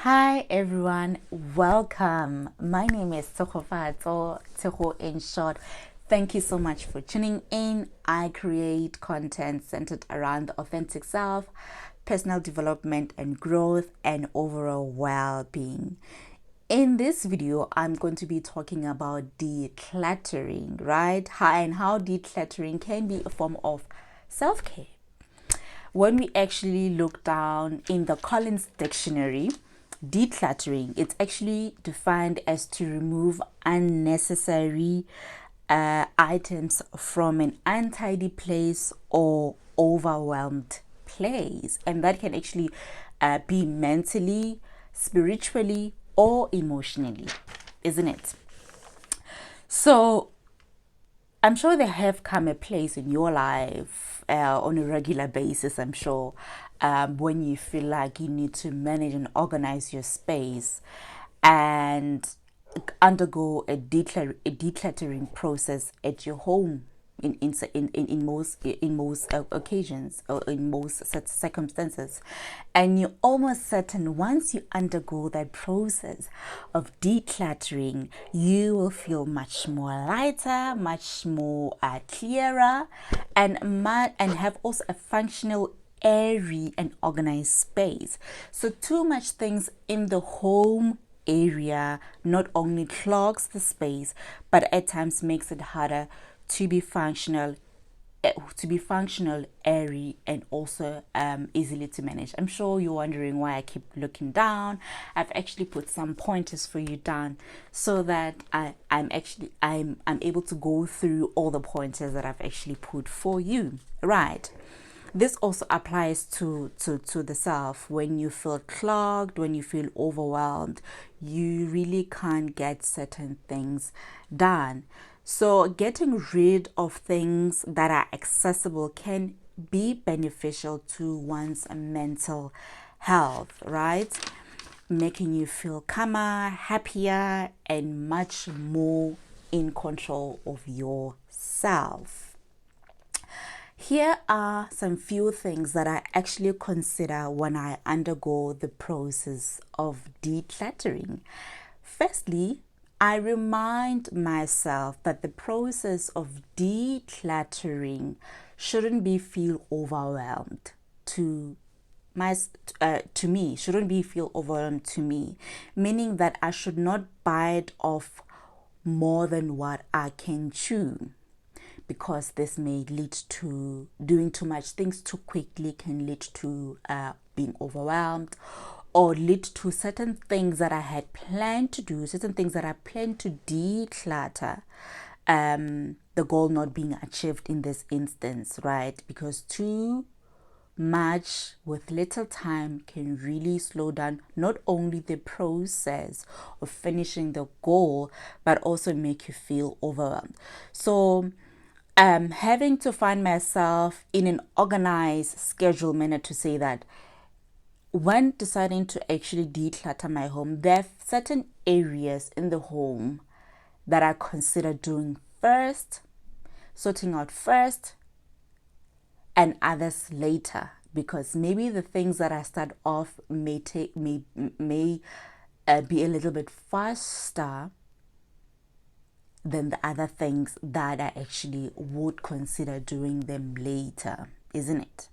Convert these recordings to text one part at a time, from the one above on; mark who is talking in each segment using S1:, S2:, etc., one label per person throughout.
S1: Hi everyone, welcome. My name is Tseho in short. Thank you so much for tuning in. I create content centered around the authentic self, personal development and growth, and overall well-being. In this video, I'm going to be talking about decluttering, right? How decluttering can be a form of self-care. When we actually look down in the Collins dictionary, decluttering, it's actually defined as to remove unnecessary items from an untidy place or overwhelmed place, and that can actually be mentally, spiritually, or emotionally, isn't it? So I'm sure there have come a place in your life on a regular basis, I'm sure, when you feel like you need to manage and organize your space and undergo a decluttering process at your home in most occasions or in most circumstances, and you're almost certain once you undergo that process of decluttering, you will feel much more lighter, much more clearer, and have also a functional, airy and organized space. So too much things in the home area not only clogs the space, but at times makes it harder to be functional, airy, and also easily to manage. I'm sure you're wondering why I keep looking down. I've actually put some pointers for you down so that I'm able to go through all the pointers that I've actually put for you, right? This also applies to the self. When you feel clogged, when you feel overwhelmed, you really can't get certain things done. So getting rid of things that are accessible can be beneficial to one's mental health, right? Making you calmer, happier, and much more in control of yourself. Here are some few things that I actually consider when I undergo the process of decluttering. Firstly, I remind myself that the process of decluttering shouldn't be feel overwhelmed to me, meaning that I should not bite off more than what I can chew, because this may lead to doing too much things too quickly, can lead to being overwhelmed, or lead to certain things that I had planned to do, certain things that I planned to declutter, the goal not being achieved in this instance, right? Because too much with little time can really slow down not only the process of finishing the goal, but also make you feel overwhelmed. So having to find myself in an organized schedule manner to say that when deciding to actually declutter my home, there are certain areas in the home that I consider doing first, sorting out first, and others later, because maybe the things that I start off may be a little bit faster than the other things that I actually would consider doing them later, isn't it?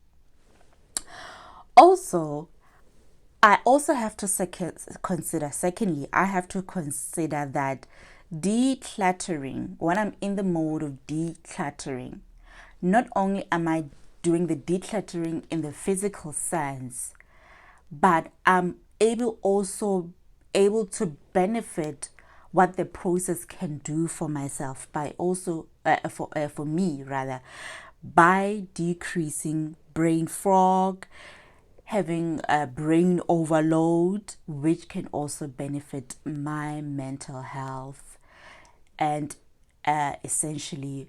S1: Also, I also have to I have to consider that decluttering, when I'm in the mode of decluttering, not only am I doing the decluttering in the physical sense, but I'm able to benefit what the process can do for myself by also for me rather, by decreasing brain fog, having a brain overload, which can also benefit my mental health, and essentially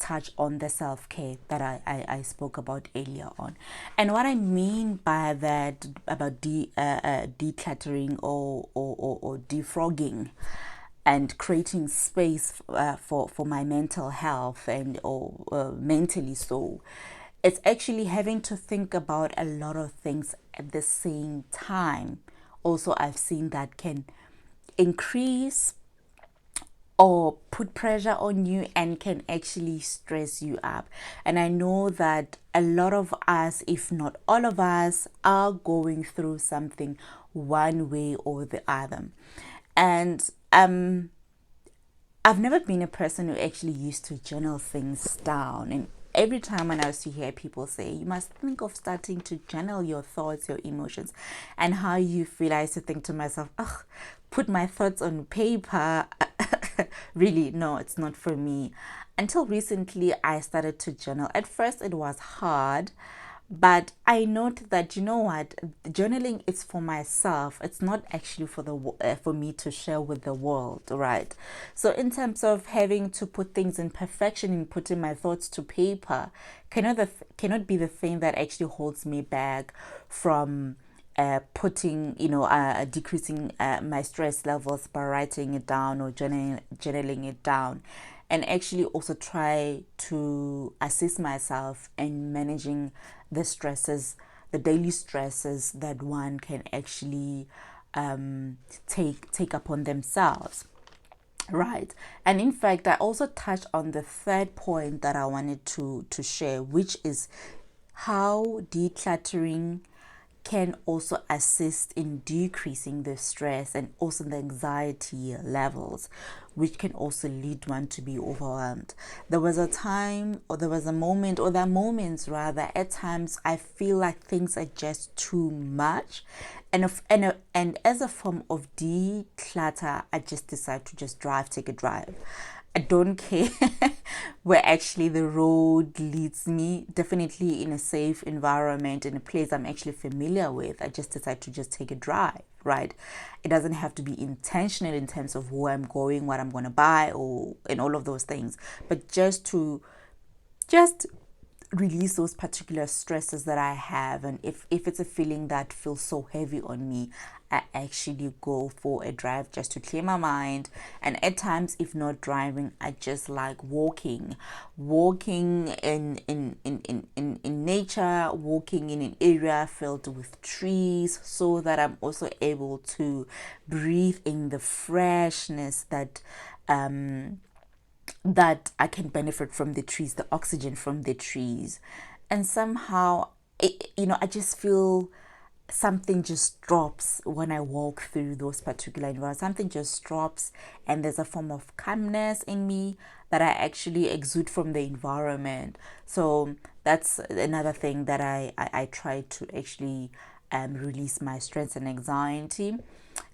S1: touch on the self-care that I spoke about earlier on. And what I mean by that, about decluttering or defrogging and creating space for my mental health and or mentally so, it's actually having to think about a lot of things at the same time. Also, I've seen that can increase or put pressure on you and can actually stress you up. And I know that a lot of us, if not all of us, are going through something one way or the other. And I've never been a person who actually used to journal things down. And every time when I used to hear people say, you must think of starting to journal your thoughts, your emotions, and how you feel, I used to think to myself, ugh, put my thoughts on paper. Really, no, it's not for me. Until recently, I started to journal. At first, it was hard. But I note that, you know what, journaling is for myself. It's not actually for for me to share with the world, right? So in terms of having to put things in perfection and putting my thoughts to paper, cannot be the thing that actually holds me back from decreasing my stress levels by writing it down or journaling it down, and actually also try to assist myself in managing the daily stresses that one can actually take upon themselves. Right. And in fact, I also touched on the third point that I wanted to share, which is how decluttering can also assist in decreasing the stress and also the anxiety levels, which can also lead one to be overwhelmed. There was a time, or there was a moment, or there are moments rather, at times I feel like things are just too much. And as a form of declutter, I just decide to just take a drive. I don't care where actually the road leads me, definitely in a safe environment, in a place I'm actually familiar with. I just decide to just take a drive, right? It doesn't have to be intentional in terms of where I'm going, what I'm going to buy, or and all of those things, but just release those particular stresses that I have. And if it's a feeling that feels so heavy on me, I actually go for a drive just to clear my mind. And at times, if not driving, I just like walking in nature, walking in an area filled with trees, so that I'm also able to breathe in the freshness that I can benefit from the trees, the oxygen from the trees. And somehow, I just feel something just drops when I walk through those particular environments. Something just drops, and there's a form of calmness in me that I actually exude from the environment. So that's another thing that I try to actually release my stress and anxiety.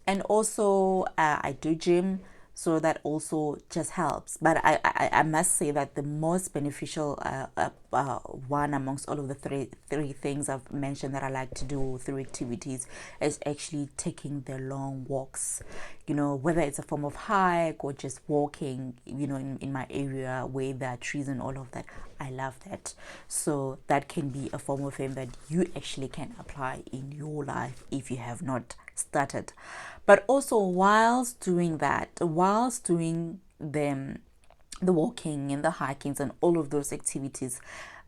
S1: And also, I do gym, so that also just helps. But I must say that the most beneficial one amongst all of the three things I've mentioned that I like to do through activities is actually taking the long walks. Whether it's a form of hike or just walking, in my area where there are trees and all of that. I love that. So that can be a form of thing that you actually can apply in your life if you have not started. But also, whilst doing the walking and the hikings and all of those activities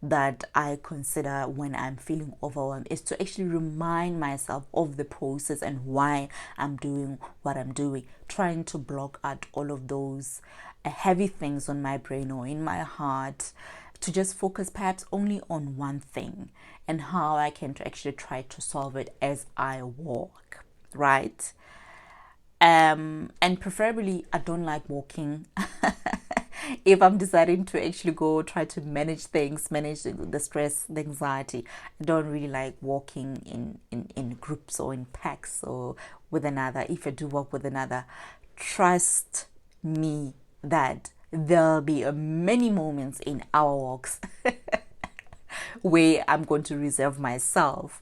S1: that I consider when I'm feeling overwhelmed, is to actually remind myself of the process and why I'm doing what I'm doing, trying to block out all of those heavy things on my brain or in my heart, to just focus perhaps only on one thing and how I can actually try to solve it as I walk, right? And preferably, I don't like walking. If I'm deciding to actually go try to manage things, manage the stress, the anxiety, I don't really like walking in groups or in packs or with another. If I do walk with another, trust me that there'll be many moments in our walks where I'm going to reserve myself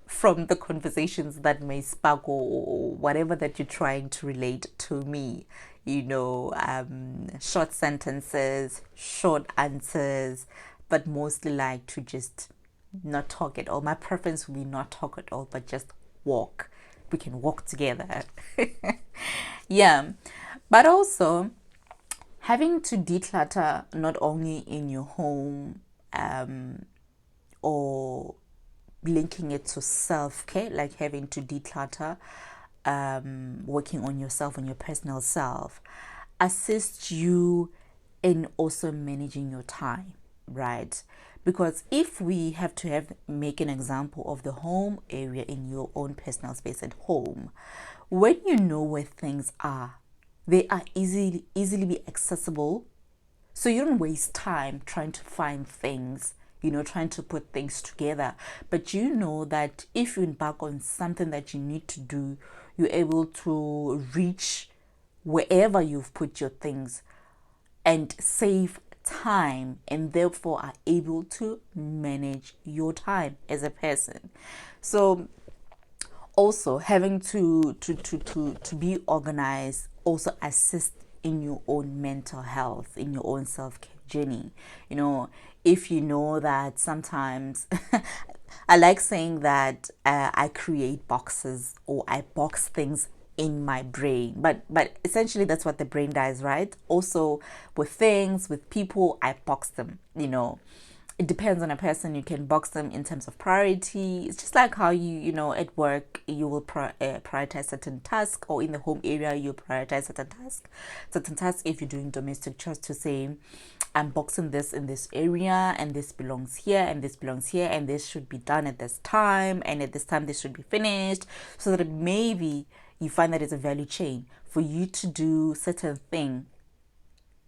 S1: from the conversations that may spark, or whatever that you're trying to relate to me. Short sentences, short answers, but mostly like to just not talk at all. My preference would be not talk at all, but just walk. We can walk together. Yeah. But also, having to declutter not only in your home, or linking it to self-care, like having to declutter, working on yourself, on your personal self, assist you in also managing your time, right? Because if we have to make an example of the home area in your own personal space at home, when you know where things are, they are easily be accessible, so you don't waste time trying to find things, trying to put things together. But you know that if you embark on something that you need to do, you're able to reach wherever you've put your things and save time, and therefore are able to manage your time as a person. So also having to be organized also assist in your own mental health, in your own self-care journey. If you know that sometimes I like saying that I create boxes, or I box things in my brain, but essentially that's what the brain does, right? Also with things, with people, I box them. It depends on a person. You can box them in terms of priority. It's just like how at work you will prioritize certain tasks, or in the home area you prioritize certain tasks. If you're doing domestic chores, to say, I'm boxing this in this area, and this belongs here, and this belongs here, and this should be done at this time, and at this time this should be finished, so that maybe you find that it's a value chain. For you to do certain thing,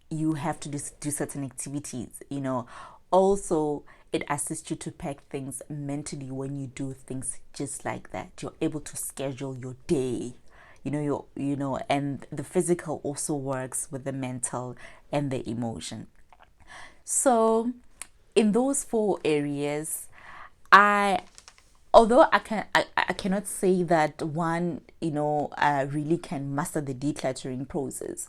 S1: you have to do certain activities. Also, it assists you to pack things mentally. When you do things just like that, you're able to schedule your day. And the physical also works with the mental and the emotion. So in those 4 areas, although I cannot say that one really can master the decluttering process,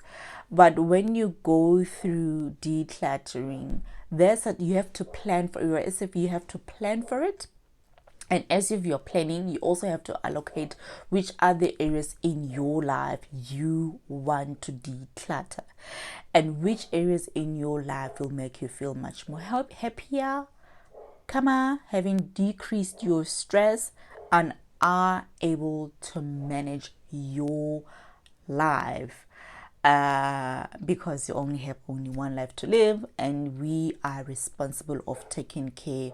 S1: but when you go through decluttering, you have to plan for it. As if you have to plan for it, and as if you're planning, you also have to allocate which are the areas in your life you want to declutter, and which areas in your life will make you feel much more happier, having decreased your stress, and are able to manage your life, because you only have one life to live, and we are responsible of taking care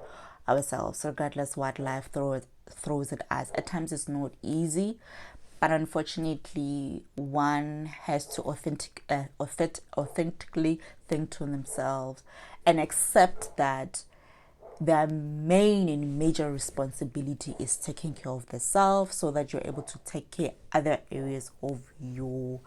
S1: ourselves, regardless what life throws at us. At times it's not easy, but unfortunately one has to authentically think to themselves and accept that their main and major responsibility is taking care of the self, so that you're able to take care other areas of your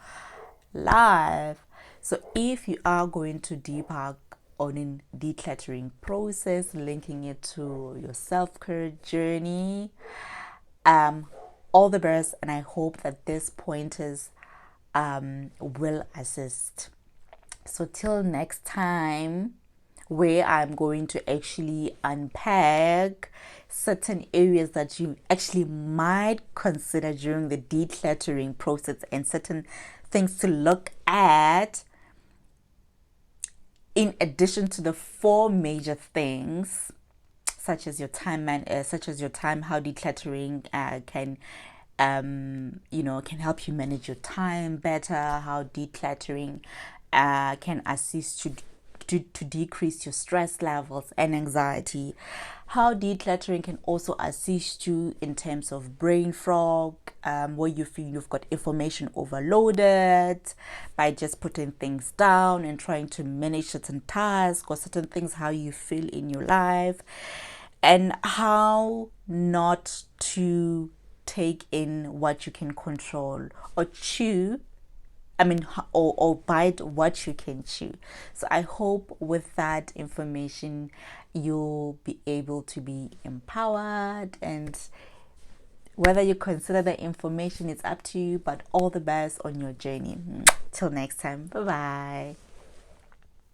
S1: life. So if you are going to debug on a decluttering process, linking it to your self-care journey, all the best, and I hope that these pointers will assist. So till next time, where I'm going to actually unpack certain areas that you actually might consider during the decluttering process, and certain things to look at in addition to the 4 major things, such as your time, how decluttering can help you manage your time better, how decluttering can assist you to decrease your stress levels and anxiety, how decluttering can also assist you in terms of brain fog, where you feel you've got information overloaded by just putting things down and trying to manage certain tasks or certain things, how you feel in your life, and how not to take in what you can control, or or bite what you can chew. So I hope with that information you'll be able to be empowered, and whether you consider the information, it's up to you, but all the best on your journey. Till next time, bye bye.